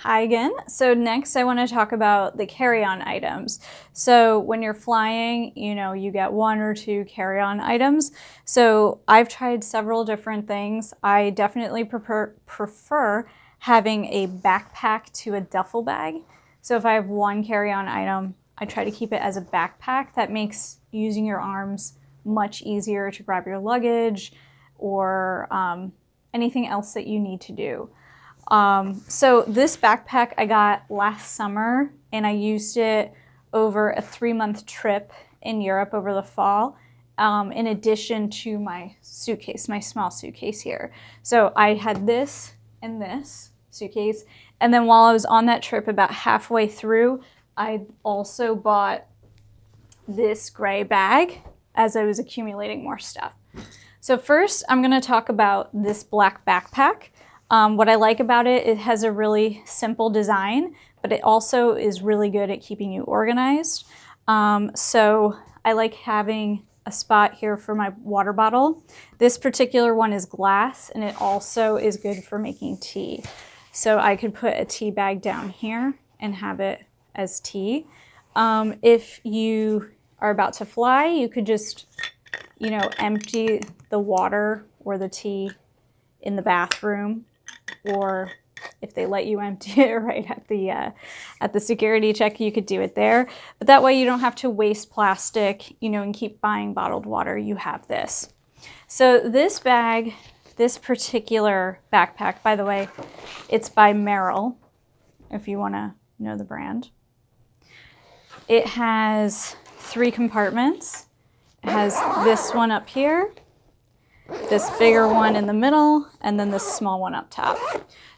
Hi again. So next I want to talk about the carry-on items. So when you're flying, you get one or two carry-on items. So I've tried several different things. I definitely prefer having a backpack to a duffel bag. So if I have one carry-on item, I try to keep it as a backpack. That makes using your arms much easier to grab your luggage or anything else that you need to do. So this backpack I got last summer, and I used it over a 3-month trip in Europe over the fall, in addition to my suitcase, my small suitcase here. So I had this and this suitcase, and then while I was on that trip, about halfway through, I also bought this gray bag as I was accumulating more stuff. So first, I'm going to talk about this black backpack. What I like about it, it has a really simple design, but it also is really good at keeping you organized. So I like having a spot here for my water bottle. This particular one is glass, and it also is good for making tea. So I could put a tea bag down here and have it as tea. If you are about to fly, you could just, empty the water or the tea in the bathroom, or if they let you empty it right at the security check, you could do it there. But that way you don't have to waste plastic, and keep buying bottled water. You have this. So this bag, this particular backpack, by the way, it's by Merrill, if you want to know the brand. It has 3 compartments. It has this one up here, this bigger one in the middle, and then this small one up top.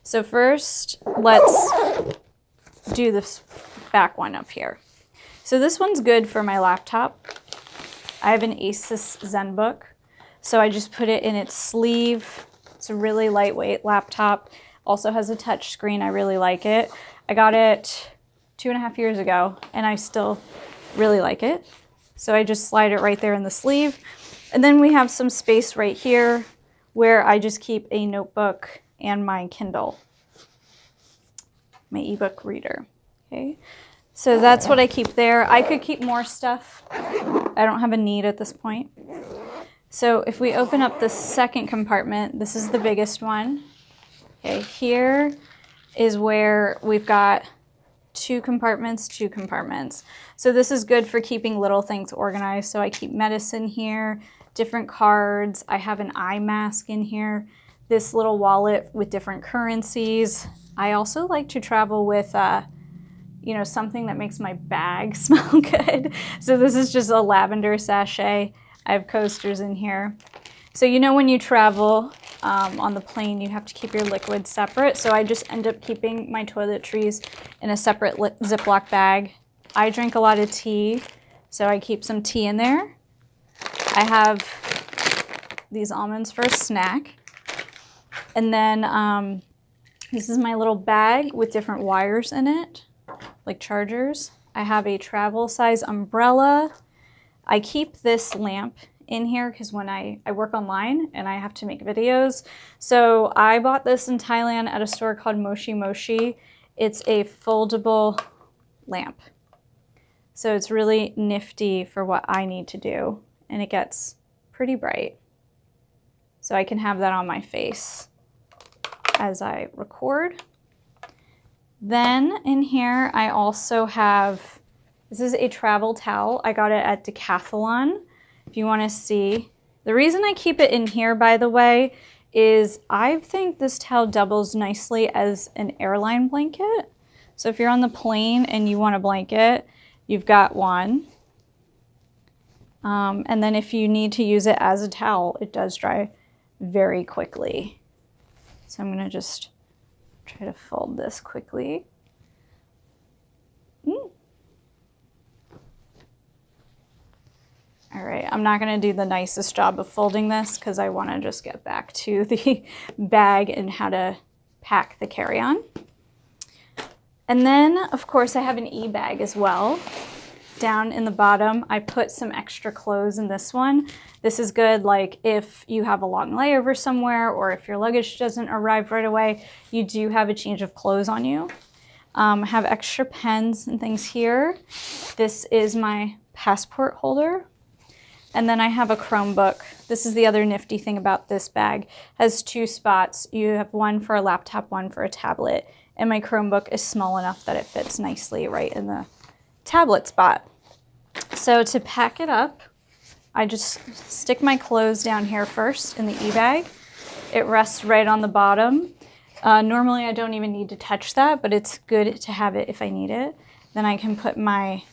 So first, let's do this back one up here. So this one's good for my laptop. I have an Asus ZenBook, so I just put it in its sleeve. It's a really lightweight laptop. Also has a touch screen. I really like it. I got it 2.5 years ago, and I still really like it. So I just slide it right there in the sleeve. And then we have some space right here where I just keep a notebook and my Kindle, my ebook reader. Okay, so that's what I keep there. I could keep more stuff. I don't have a need at this point. So if we open up the second compartment, this is the biggest one. Okay, here is where we've got 2 compartments, 2 compartments. So this is good for keeping little things organized. So I keep medicine here, different cards. I have an eye mask in here, this little wallet with different currencies. I also like to travel with, something that makes my bag smell good. So this is just a lavender sachet. I have coasters in here. So when you travel on the plane, you have to keep your liquids separate. So I just end up keeping my toiletries in a separate Ziploc bag. I drink a lot of tea, so I keep some tea in there. I have these almonds for a snack. And then this is my little bag with different wires in it, like chargers. I have a travel size umbrella. I keep this lamp in here because when I work online and I have to make videos. So I bought this in Thailand at a store called Moshi Moshi. It's a foldable lamp. So it's really nifty for what I need to do, and it gets pretty bright. So I can have that on my face as I record. Then in here I also have, this is a travel towel. I got it at Decathlon. If you want to see. The reason I keep it in here, by the way, is I think this towel doubles nicely as an airline blanket. So if you're on the plane and you want a blanket, you've got one. And then if you need to use it as a towel, it does dry very quickly. So I'm going to just try to fold this quickly. All right, I'm not gonna do the nicest job of folding this because I wanna just get back to the bag and how to pack the carry-on. And then, of course, I have an e-bag as well. Down in the bottom, I put some extra clothes in this one. This is good, like if you have a long layover somewhere or if your luggage doesn't arrive right away, you do have a change of clothes on you. I have extra pens and things here. This is my passport holder. And then I have a Chromebook. This is the other nifty thing about this bag. It has 2 spots. You have one for a laptop, one for a tablet. And my Chromebook is small enough that it fits nicely right in the tablet spot. So to pack it up, I just stick my clothes down here first in the e-bag. It rests right on the bottom. Normally I don't even need to touch that, but it's good to have it if I need it. Then I can put my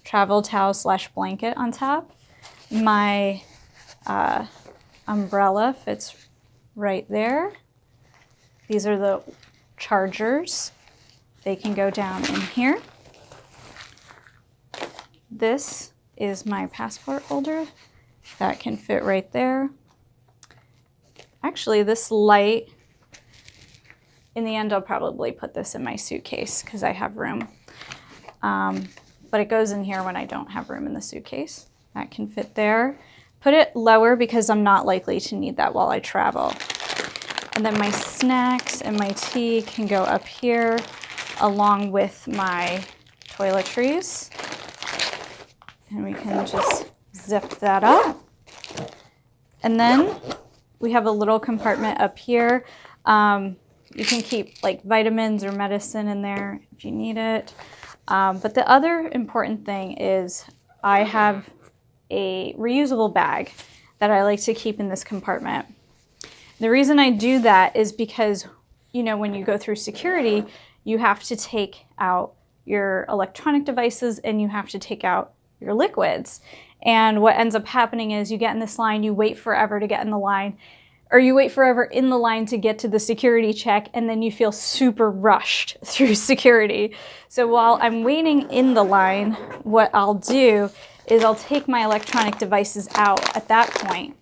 travel towel / blanket on top. My umbrella fits right there. These are the chargers. They can go down in here. This is my passport holder. That can fit right there. Actually, this light, in the end, I'll probably put this in my suitcase because I have room. But it goes in here when I don't have room in the suitcase. That can fit there. Put it lower because I'm not likely to need that while I travel. And then my snacks and my tea can go up here along with my toiletries. And we can just zip that up. And then we have a little compartment up here. You can keep like vitamins or medicine in there if you need it. But the other important thing is I have a reusable bag that I like to keep in this compartment. The reason I do that is because, you know, when you go through security, you have to take out your electronic devices and you have to take out your liquids. And what ends up happening is you get in this line, you wait forever to get in the line, or you wait forever in the line to get to the security check, and then you feel super rushed through security. So while I'm waiting in the line, what I'll do is I'll take my electronic devices out at that point,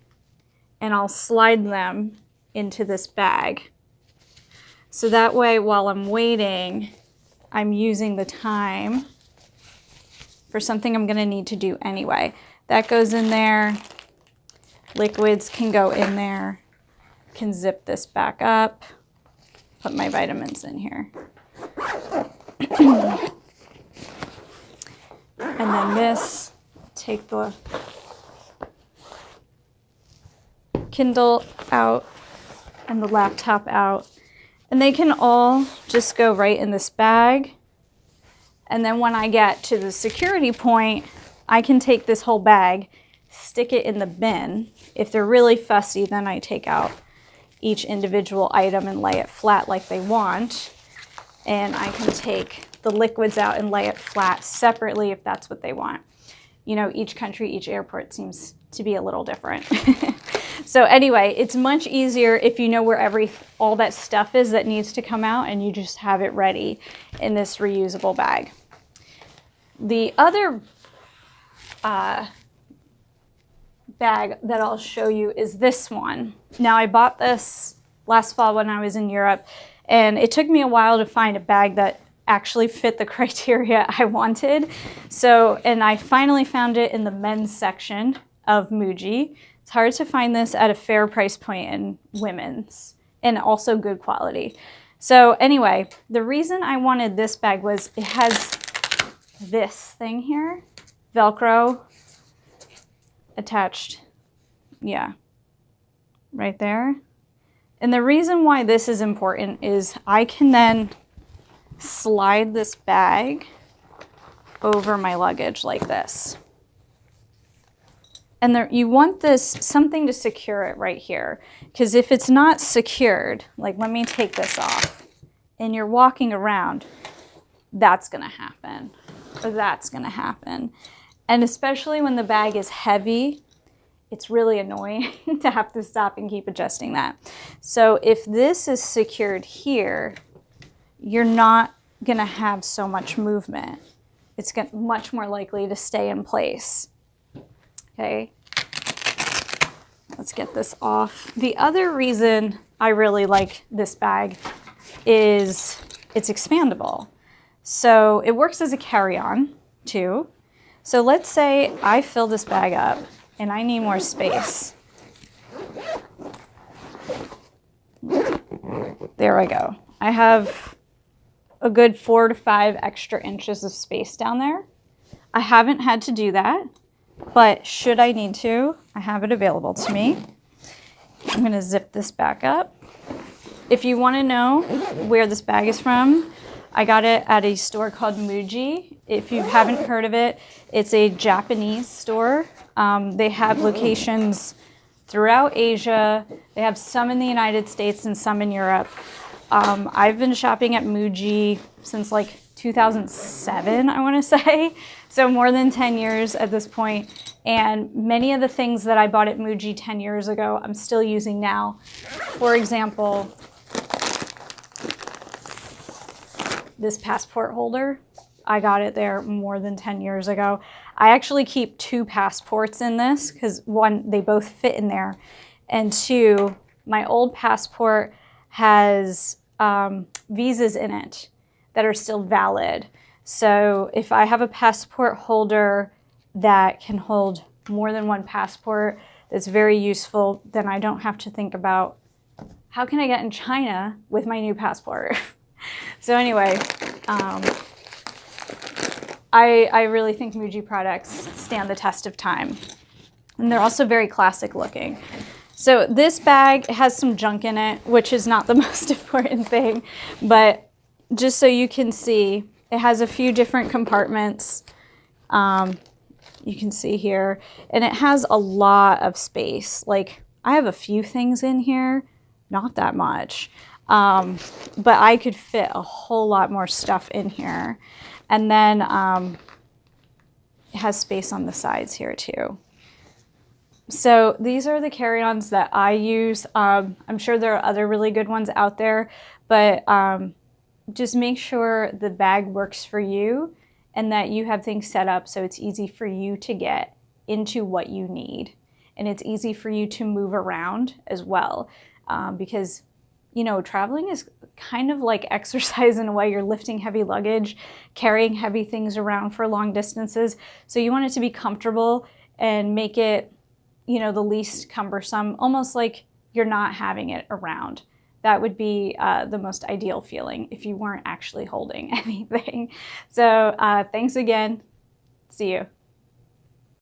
and I'll slide them into this bag. So that way, while I'm waiting, I'm using the time for something I'm gonna need to do anyway. That goes in there. Liquids can go in there. Can zip this back up. Put my vitamins in here. And then this, take the Kindle out and the laptop out. And they can all just go right in this bag. And then when I get to the security point, I can take this whole bag, stick it in the bin. If they're really fussy, then I take out each individual item and lay it flat like they want. And I can take the liquids out and lay it flat separately if that's what they want. You know, each country, each airport seems to be a little different. So anyway, it's much easier if you know where all that stuff is that needs to come out, and you just have it ready in this reusable bag. The other bag that I'll show you is this one. Now, I bought this last fall when I was in Europe, and it took me a while to find a bag that actually fit the criteria I wanted. And I finally found it in the men's section of Muji. It's hard to find this at a fair price point in women's, and also good quality. So anyway, the reason I wanted this bag was it has this thing here, Velcro attached, yeah, right there. And the reason why this is important is I can then slide this bag over my luggage like this. And you want something to secure it right here. Because if it's not secured, like let me take this off, and you're walking around, that's gonna happen, or that's gonna happen. And especially when the bag is heavy, it's really annoying to have to stop and keep adjusting that. So if this is secured here, you're not gonna have so much movement. It's much more likely to stay in place. Okay, let's get this off. The other reason I really like this bag is it's expandable. So it works as a carry-on too. So let's say I fill this bag up and I need more space. There I go. I have a good 4 to 5 extra inches of space down there. I haven't had to do that, but should I need to, I have it available to me. I'm going to zip this back up. If you want to know where this bag is from, I got it at a store called Muji. If you haven't heard of it, it's a Japanese store. They have locations throughout Asia. They have some in the United States and some in Europe. I've been shopping at Muji since like 2007, I want to say. So more than 10 years at this point. And many of the things that I bought at Muji 10 years ago, I'm still using now. For example, this passport holder, I got it there more than 10 years ago. I actually keep 2 passports in this because 1, they both fit in there. And 2, my old passport has visas in it that are still valid. So if I have a passport holder that can hold more than 1 passport, that's very useful, then I don't have to think about how can I get in China with my new passport. So anyway, I really think Muji products stand the test of time. And they're also very classic looking. So this bag has some junk in it, which is not the most important thing, but just so you can see, it has a few different compartments. You can see here, and it has a lot of space. Like, I have a few things in here, not that much, but I could fit a whole lot more stuff in here. And then it has space on the sides here too. So these are the carry-ons that I use. I'm sure there are other really good ones out there, but just make sure the bag works for you and that you have things set up so it's easy for you to get into what you need. And it's easy for you to move around as well, because, you know, traveling is kind of like exercise in a way. You're lifting heavy luggage, carrying heavy things around for long distances. So you want it to be comfortable and make it, you know, the least cumbersome, almost like you're not having it around. That would be the most ideal feeling if you weren't actually holding anything. So thanks again. See you.